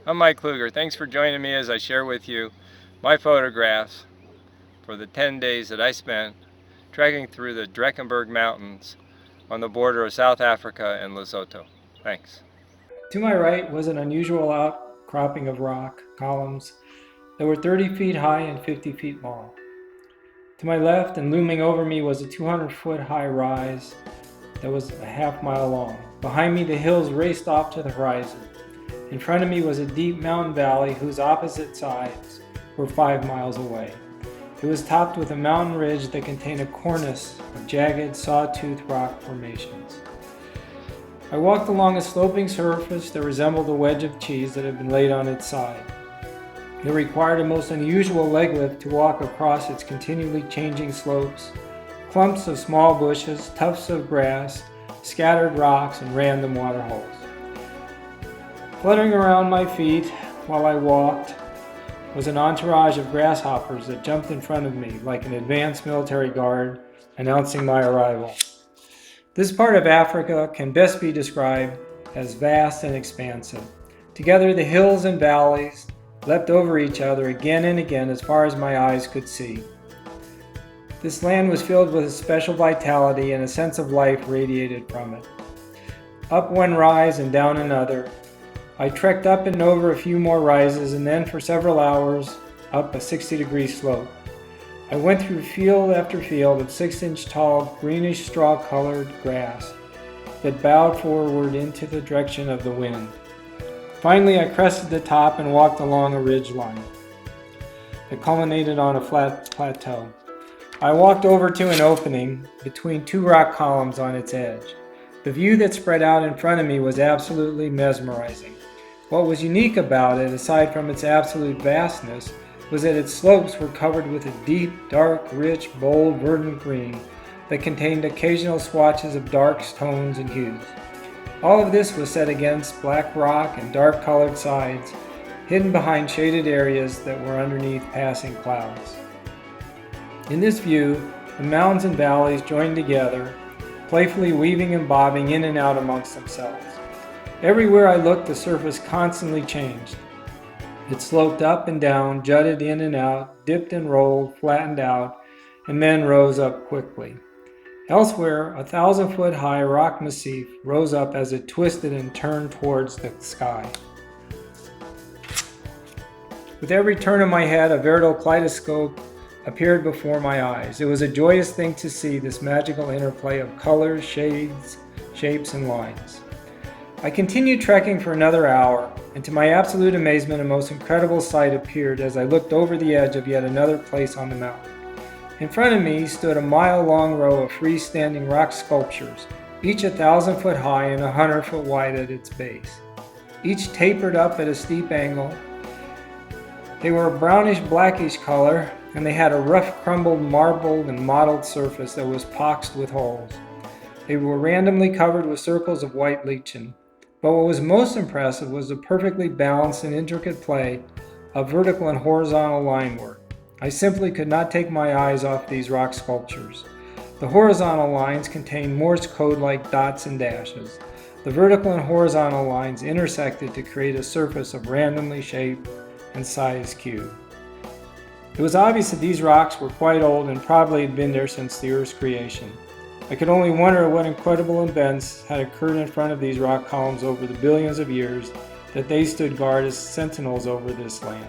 I'm Mike Kluger. Thanks for joining me as I share with you my photographs for the 10 days that I spent trekking through the Drakenberg Mountains on the border of South Africa and Lesotho. Thanks. To my right was an unusual outcropping of rock columns that were 30 feet high and 50 feet long. To my left and looming over me was a 200-foot high rise that was a half-mile long. Behind me, the hills raced off to the horizon. In front of me was a deep mountain valley whose opposite sides were 5 miles away. It was topped with a mountain ridge that contained a cornice of jagged, sawtooth rock formations. I walked along a sloping surface that resembled a wedge of cheese that had been laid on its side. It required a most unusual leg lift to walk across its continually changing slopes, clumps of small bushes, tufts of grass, scattered rocks, and random water holes. Fluttering around my feet while I walked was an entourage of grasshoppers that jumped in front of me like an advanced military guard announcing my arrival. This part of Africa can best be described as vast and expansive. Together, the hills and valleys leapt over each other again and again as far as my eyes could see. This land was filled with a special vitality, and a sense of life radiated from it. Up one rise and down another, I trekked up and over a few more rises, and then for several hours up a 60-degree slope. I went through field after field of 6-inch tall, greenish straw-colored grass that bowed forward into the direction of the wind. Finally, I crested the top and walked along a ridge line that culminated on a flat plateau. I walked over to an opening between 2 rock columns on its edge. The view that spread out in front of me was absolutely mesmerizing. What was unique about it, aside from its absolute vastness, was that its slopes were covered with a deep, dark, rich, bold, verdant green that contained occasional swatches of dark tones and hues. All of this was set against black rock and dark-colored sides, hidden behind shaded areas that were underneath passing clouds. In this view, the mountains and valleys joined together, playfully weaving and bobbing in and out amongst themselves. Everywhere I looked, the surface constantly changed. It sloped up and down, jutted in and out, dipped and rolled, flattened out, and then rose up quickly. Elsewhere, a 1,000-foot high rock massif rose up as it twisted and turned towards the sky. With every turn of my head, a veritable kaleidoscope appeared before my eyes. It was a joyous thing to see this magical interplay of colors, shades, shapes, and lines. I continued trekking for another hour, and to my absolute amazement, a most incredible sight appeared as I looked over the edge of yet another place on the mountain. In front of me stood a mile-long row of freestanding rock sculptures, each 1,000-foot high and 100-foot wide at its base. Each tapered up at a steep angle. They were a brownish-blackish color, and they had a rough, crumbled, marbled, and mottled surface that was poxed with holes. They were randomly covered with circles of white lichen. But what was most impressive was the perfectly balanced and intricate play of vertical and horizontal line work. I simply could not take my eyes off these rock sculptures. The horizontal lines contained Morse code-like dots and dashes. The vertical and horizontal lines intersected to create a surface of randomly shaped and sized cube. It was obvious that these rocks were quite old and probably had been there since the Earth's creation. I could only wonder what incredible events had occurred in front of these rock columns over the billions of years that they stood guard as sentinels over this land.